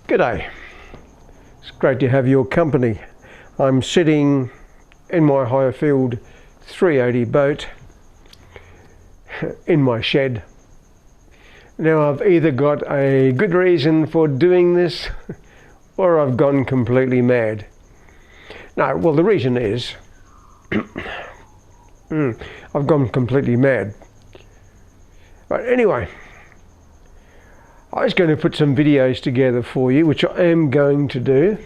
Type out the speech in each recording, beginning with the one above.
G'day, it's great to have your company. I'm sitting in my Highfield 380 boat in my shed. Now I've either got a good reason for doing this or I've gone completely mad. No, well the reason is I've gone completely mad. But anyway, I was going to put some videos together for you, which I am going to do.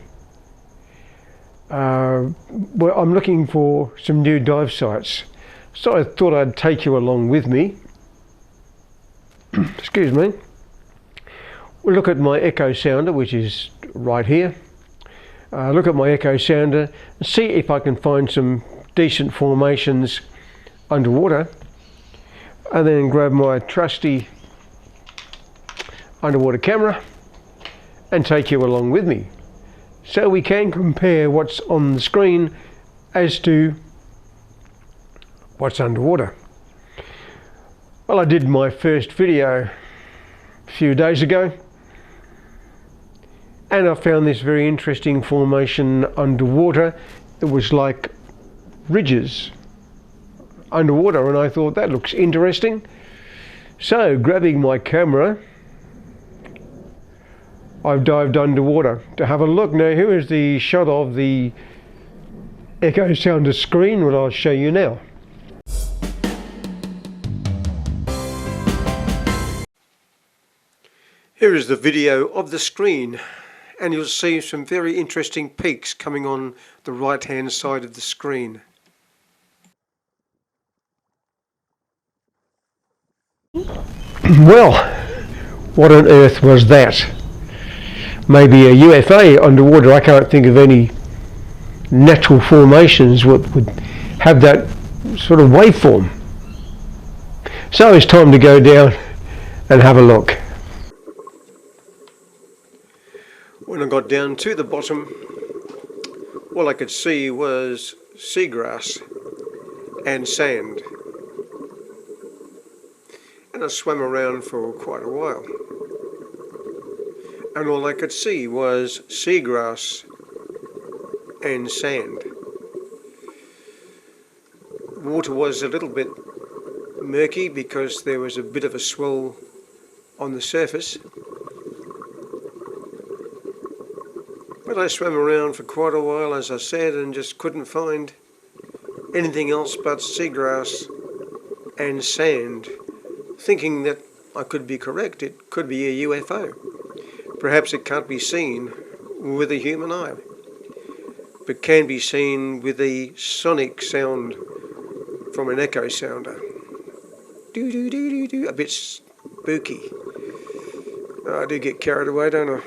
Well, I'm looking for some new dive sites, so I thought I'd take you along with me. Excuse me. We'll look at my echo sounder, which is right here. Look at my echo sounder and see if I can find some decent formations underwater, and then grab my trusty underwater camera and take you along with me so we can compare what's on the screen as to what's underwater. Well, I did my first video a few days ago and I found this very interesting formation underwater. It was like ridges underwater, and I thought that looks interesting. So grabbing my camera, I've dived underwater to have a look. Now here is the shot of the echo sounder screen, what I'll show you now. Here is the video of the screen, and you'll see some very interesting peaks coming on the right hand side of the screen. Well, what on earth was that? Maybe a UFO underwater. I can't think of any natural formations that would have that sort of waveform. So it's time to go down and have a look. When I got down to the bottom, all I could see was seagrass and sand. And I swam around for quite a while. And all I could see was seagrass and sand. Water was a little bit murky because there was a bit of a swell on the surface. But I swam around for quite a while, as I said, and just couldn't find anything else but seagrass and sand, thinking that I could be correct, it could be a UFO. Perhaps it can't be seen with a human eye, but can be seen with the sonic sound from an echo sounder. Do do do do do, a bit spooky. I do get carried away, don't I?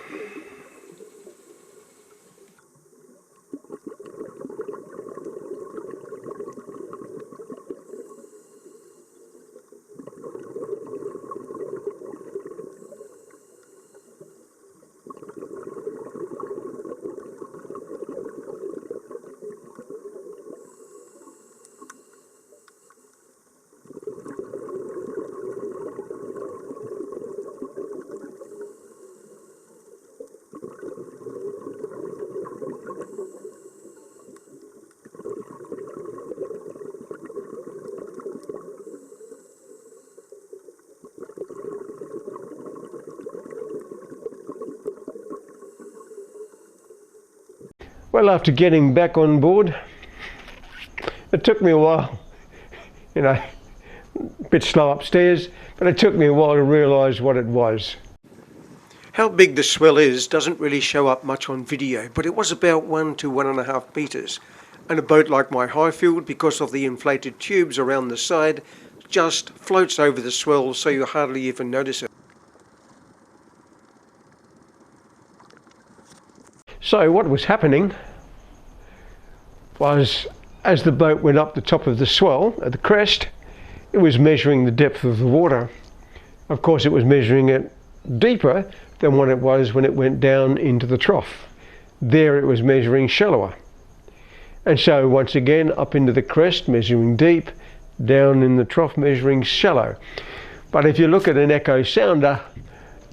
Well, after getting back on board, it took me a while, you know, a bit slow upstairs, but it took me a while to realise what it was. How big the swell is doesn't really show up much on video, but it was about 1 to 1.5 metres. And a boat like my Highfield, because of the inflated tubes around the side, just floats over the swell, so you hardly even notice it. So what was happening was, as the boat went up the top of the swell at the crest, it was measuring the depth of the water. Of course, it was measuring it deeper than what it was when it went down into the trough. There it was measuring shallower. And so once again, up into the crest, measuring deep, down in the trough, measuring shallow. But if you look at an echo sounder,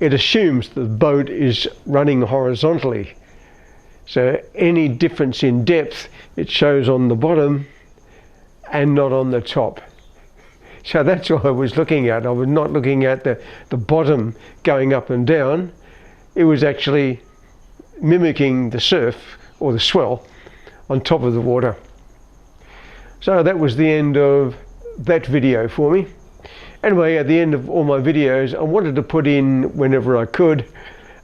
it assumes the boat is running horizontally. So any difference in depth it shows on the bottom and not on the top. So that's what I was looking at. I was not looking at the bottom going up and down. It was actually mimicking the surf or the swell on top of the water. So that was the end of that video for me. Anyway, at the end of all my videos, I wanted to put in, whenever I could,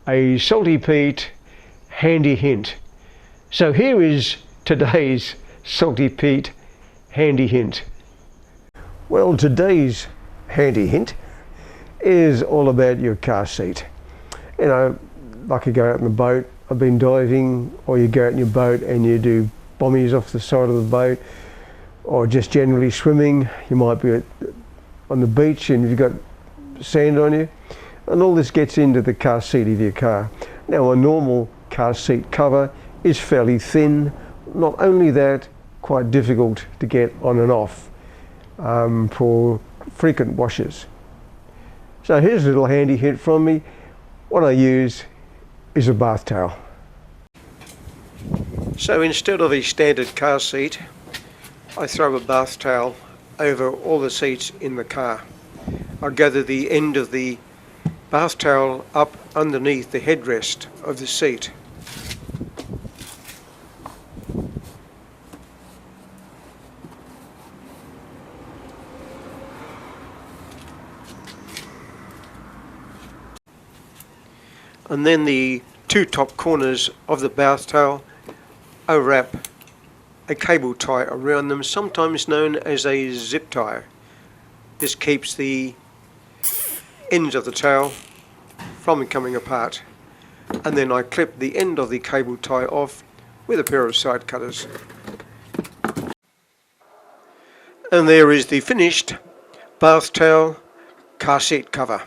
a Salty Pete handy hint. So here is today's Salty Pete handy hint. Well, today's handy hint is all about your car seat. You know, like you go out in the boat, I've been diving, or you go out in your boat and you do bombies off the side of the boat, or just generally swimming. You might be on the beach and you've got sand on you, and all this gets into the car seat of your car. Now, a normal car seat cover is fairly thin. Not only that, quite difficult to get on and off for frequent washes. So here's a little handy hint from me. What I use is a bath towel. So instead of a standard car seat, I throw a bath towel over all the seats in the car. I gather the end of the bath towel up underneath the headrest of the seat. And then the two top corners of the bath towel, I wrap a cable tie around them, sometimes known as a zip tie. This keeps the ends of the towel from coming apart. And then I clip the end of the cable tie off with a pair of side cutters. And there is the finished bath towel car seat cover.